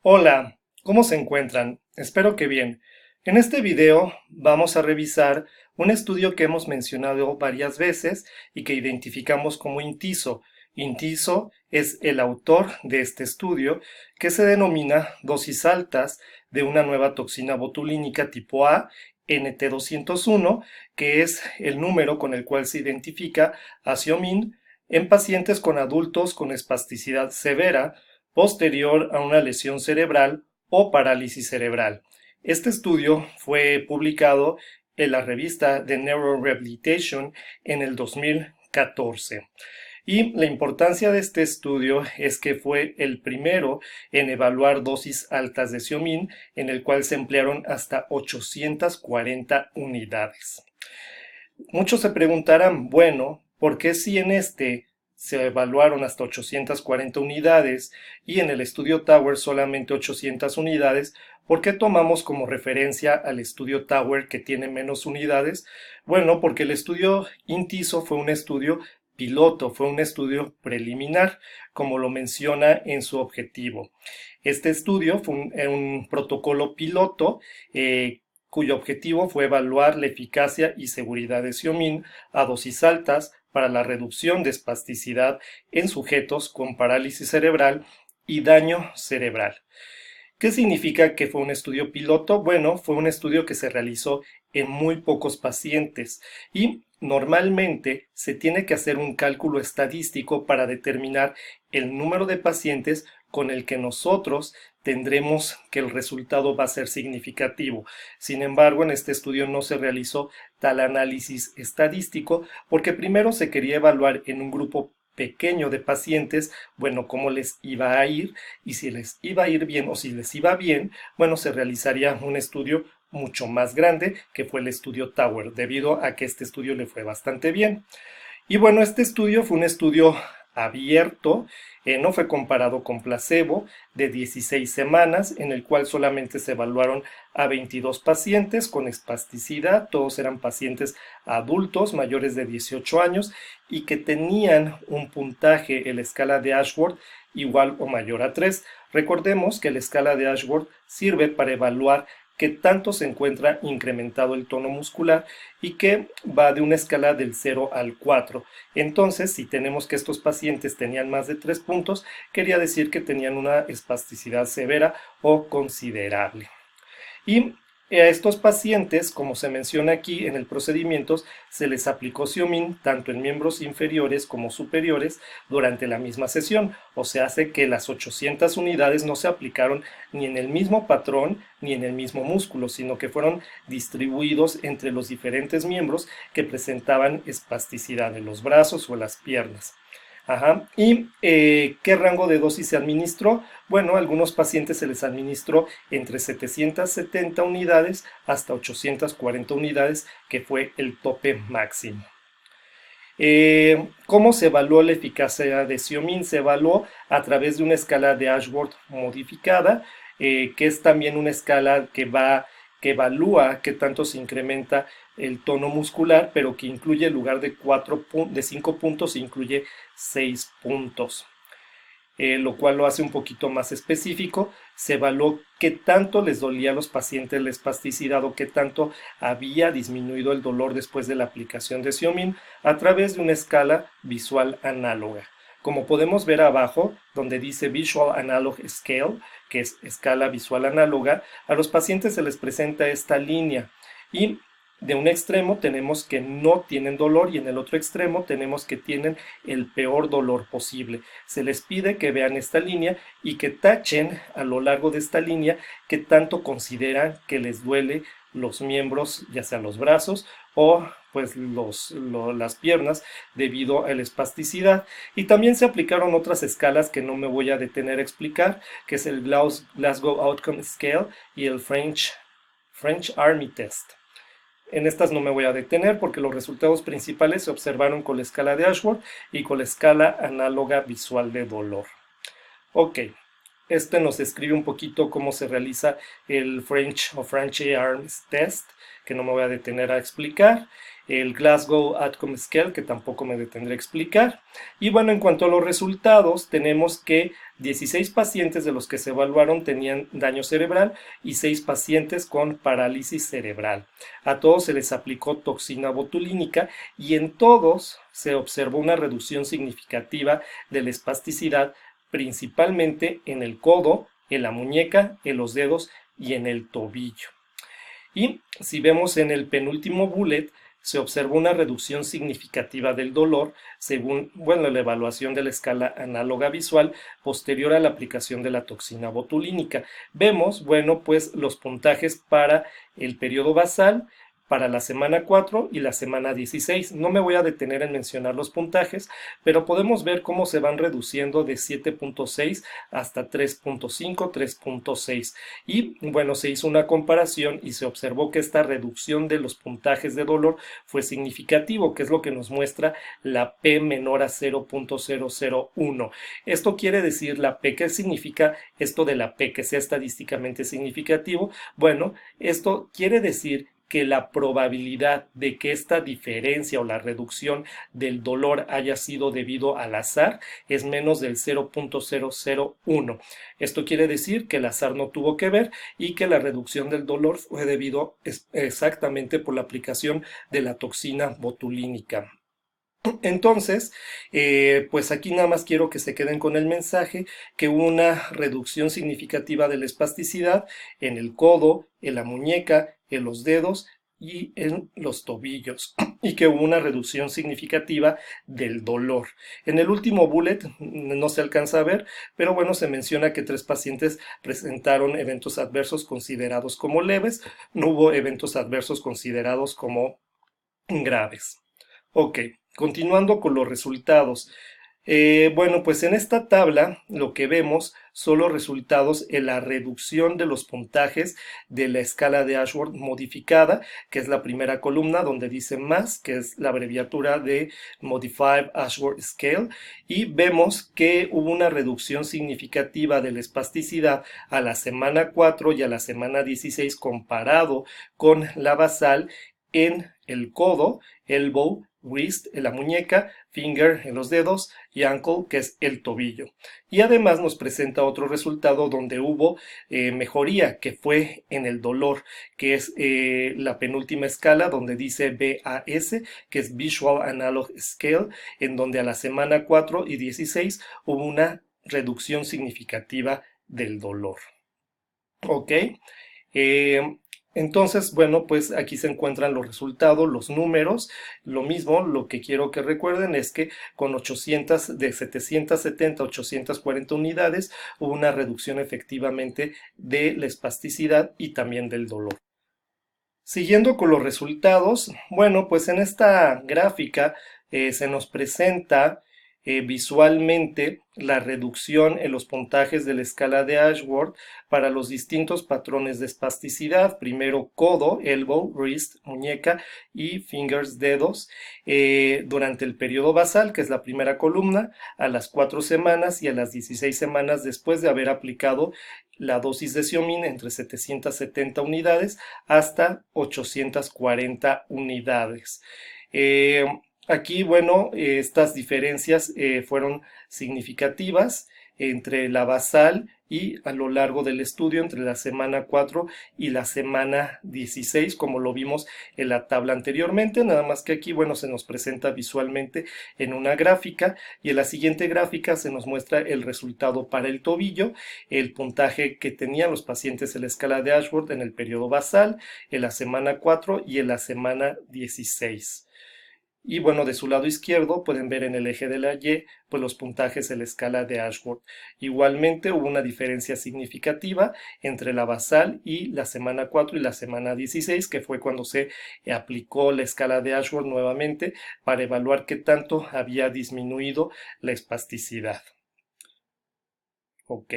Hola, ¿cómo se encuentran? Espero que bien. En este video vamos a revisar un estudio que hemos mencionado varias veces y que identificamos como INTISO. INTISO es el autor de este estudio que se denomina dosis altas de una nueva toxina botulínica tipo A, NT201, que es el número con el cual se identifica a Xiaomin en pacientes con adultos con espasticidad severa posterior a una lesión cerebral o parálisis cerebral. Este estudio fue publicado en la revista The Neurorehabilitation en el 2014. Y la importancia de este estudio es que fue el primero en evaluar dosis altas de Xiaomin, en el cual se emplearon hasta 840 unidades. Muchos se preguntarán, bueno, ¿por qué si en este se evaluaron hasta 840 unidades y en el estudio Tower solamente 800 unidades? ¿Por qué tomamos como referencia al estudio Tower que tiene menos unidades? Bueno, porque el estudio INTISO fue un estudio piloto, fue un estudio preliminar, como lo menciona en su objetivo. Este estudio fue un protocolo piloto cuyo objetivo fue evaluar la eficacia y seguridad de Xiaomin a dosis altas para la reducción de espasticidad en sujetos con parálisis cerebral y daño cerebral. ¿Qué significa que fue un estudio piloto? Bueno, fue un estudio que se realizó en muy pocos pacientes y normalmente se tiene que hacer un cálculo estadístico para determinar el número de pacientes con el que nosotros tendremos que el resultado va a ser significativo. Sin embargo, en este estudio no se realizó tal análisis estadístico porque primero se quería evaluar en un grupo pequeño de pacientes, bueno, cómo les iba a ir y si les iba a ir bien o si les iba bien, bueno, se realizaría un estudio mucho más grande que fue el estudio Tower, debido a que este estudio le fue bastante bien. Y bueno, este estudio fue un estudio abierto, no fue comparado con placebo, de 16 semanas, en el cual solamente se evaluaron a 22 pacientes con espasticidad, todos eran pacientes adultos mayores de 18 años y que tenían un puntaje en la escala de Ashworth igual o mayor a 3. Recordemos que la escala de Ashworth sirve para evaluar qué tanto se encuentra incrementado el tono muscular y que va de una escala del 0 al 4. Entonces, si tenemos que estos pacientes tenían más de 3 puntos, quería decir que tenían una espasticidad severa o considerable. Y a estos pacientes, como se menciona aquí en el procedimiento, se les aplicó Xiaomin tanto en miembros inferiores como superiores durante la misma sesión. O sea, hace que las 800 unidades no se aplicaron ni en el mismo patrón ni en el mismo músculo, sino que fueron distribuidos entre los diferentes miembros que presentaban espasticidad en los brazos o en las piernas. Ajá. ¿Y qué rango de dosis se administró? Bueno, a algunos pacientes se les administró entre 770 unidades hasta 840 unidades, que fue el tope máximo. ¿Cómo se evaluó la eficacia de Xiaomin? Se evaluó a través de una escala de Ashworth modificada, que es también una escala que evalúa qué tanto se incrementa el tono muscular, pero que incluye en lugar de 5 puntos, incluye 6 puntos. Lo cual lo hace un poquito más específico. Se evaluó qué tanto les dolía a los pacientes la espasticidad o qué tanto había disminuido el dolor después de la aplicación de Xiaomin a través de una escala visual análoga. Como podemos ver abajo, donde dice Visual Analog Scale, que es escala visual análoga, a los pacientes se les presenta esta línea y de un extremo tenemos que no tienen dolor y en el otro extremo tenemos que tienen el peor dolor posible. Se les pide que vean esta línea y que tachen a lo largo de esta línea que tanto consideran que les duele los miembros, ya sea los brazos o pues las piernas debido a la espasticidad. Y también se aplicaron otras escalas que no me voy a detener a explicar, que es el Glasgow Outcome Scale y el French Army Test. En estas no me voy a detener porque los resultados principales se observaron con la escala de Ashworth y con la escala análoga visual de dolor. Ok, Este nos describe un poquito cómo se realiza el French o Frenchy Arms Test, que no me voy a detener a explicar. El Glasgow Outcome Scale, que tampoco me detendré a explicar. Y bueno, en cuanto a los resultados, tenemos que 16 pacientes de los que se evaluaron tenían daño cerebral y 6 pacientes con parálisis cerebral. A todos se les aplicó toxina botulínica y en todos se observó una reducción significativa de la espasticidad, principalmente en el codo, en la muñeca, en los dedos y en el tobillo. Y si vemos en el penúltimo bullet, se observó una reducción significativa del dolor según, la evaluación de la escala análoga visual posterior a la aplicación de la toxina botulínica. Vemos, pues los puntajes para el periodo basal, para la semana 4 y la semana 16. No me voy a detener en mencionar los puntajes, pero podemos ver cómo se van reduciendo de 7.6 hasta 3.5, 3.6. Y bueno, se hizo una comparación y se observó que esta reducción de los puntajes de dolor fue significativo, que es lo que nos muestra la P menor a 0.001. Esto quiere decir la P. ¿Qué significa esto de la P? Que sea estadísticamente significativo. Bueno, esto quiere decir que la probabilidad de que esta diferencia o la reducción del dolor haya sido debido al azar es menos del 0.001. Esto quiere decir que el azar no tuvo que ver y que la reducción del dolor fue debido exactamente por la aplicación de la toxina botulínica. Entonces, pues aquí nada más quiero que se queden con el mensaje que hubo una reducción significativa de la espasticidad en el codo, en la muñeca, en los dedos y en los tobillos, y que hubo una reducción significativa del dolor. En el último bullet no se alcanza a ver, pero bueno, se menciona que 3 pacientes presentaron eventos adversos considerados como leves, no hubo eventos adversos considerados como graves. Ok, continuando con los resultados. Pues en esta tabla lo que vemos son los resultados en la reducción de los puntajes de la escala de Ashworth modificada, que es la primera columna donde dice más, que es la abreviatura de Modified Ashworth Scale, y vemos que hubo una reducción significativa de la espasticidad a la semana 4 y a la semana 16 comparado con la basal en el codo, elbow, wrist en la muñeca, finger en los dedos y ankle, que es el tobillo. Y además nos presenta otro resultado donde hubo mejoría, que fue en el dolor, que es la penúltima escala donde dice VAS, que es Visual Analog Scale, en donde a la semana 4 y 16 hubo una reducción significativa del dolor. Ok. Entonces, pues aquí se encuentran los resultados, los números. Lo mismo, lo que quiero que recuerden es que con 770 a 840 unidades hubo una reducción efectivamente de la espasticidad y también del dolor. Siguiendo con los resultados, pues en esta gráfica se nos presenta visualmente la reducción en los puntajes de la escala de Ashworth para los distintos patrones de espasticidad, primero codo, elbow, wrist, muñeca y fingers, dedos, durante el periodo basal, que es la primera columna, a las 4 semanas y a las 16 semanas después de haber aplicado la dosis de Xiomin entre 770 unidades hasta 840 unidades. Aquí, estas diferencias fueron significativas entre la basal y a lo largo del estudio entre la semana 4 y la semana 16, como lo vimos en la tabla anteriormente, nada más que aquí, se nos presenta visualmente en una gráfica y en la siguiente gráfica se nos muestra el resultado para el tobillo, el puntaje que tenían los pacientes en la escala de Ashworth en el periodo basal, en la semana 4 y en la semana 16. Y de su lado izquierdo pueden ver en el eje de la Y pues los puntajes en la escala de Ashworth. Igualmente hubo una diferencia significativa entre la basal y la semana 4 y la semana 16, que fue cuando se aplicó la escala de Ashworth nuevamente para evaluar qué tanto había disminuido la espasticidad. Ok,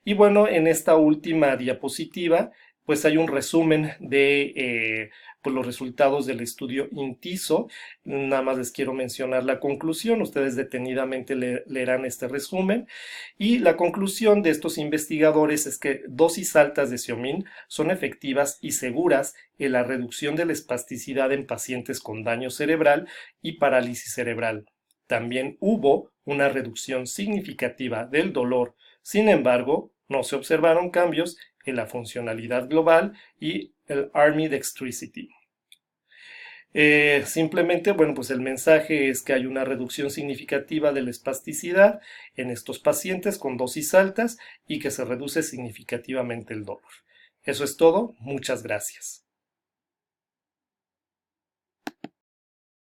y en esta última diapositiva pues hay un resumen de pues los resultados del estudio INTISO. Nada más les quiero mencionar la conclusión. Ustedes detenidamente leerán este resumen. Y la conclusión de estos investigadores es que dosis altas de Xiaomin son efectivas y seguras en la reducción de la espasticidad en pacientes con daño cerebral y parálisis cerebral. También hubo una reducción significativa del dolor. Sin embargo, no se observaron cambios en la funcionalidad global y el Army-Dextricity. Simplemente, bueno, pues el mensaje es que hay una reducción significativa de la espasticidad en estos pacientes con dosis altas y que se reduce significativamente el dolor. Eso es todo. Muchas gracias.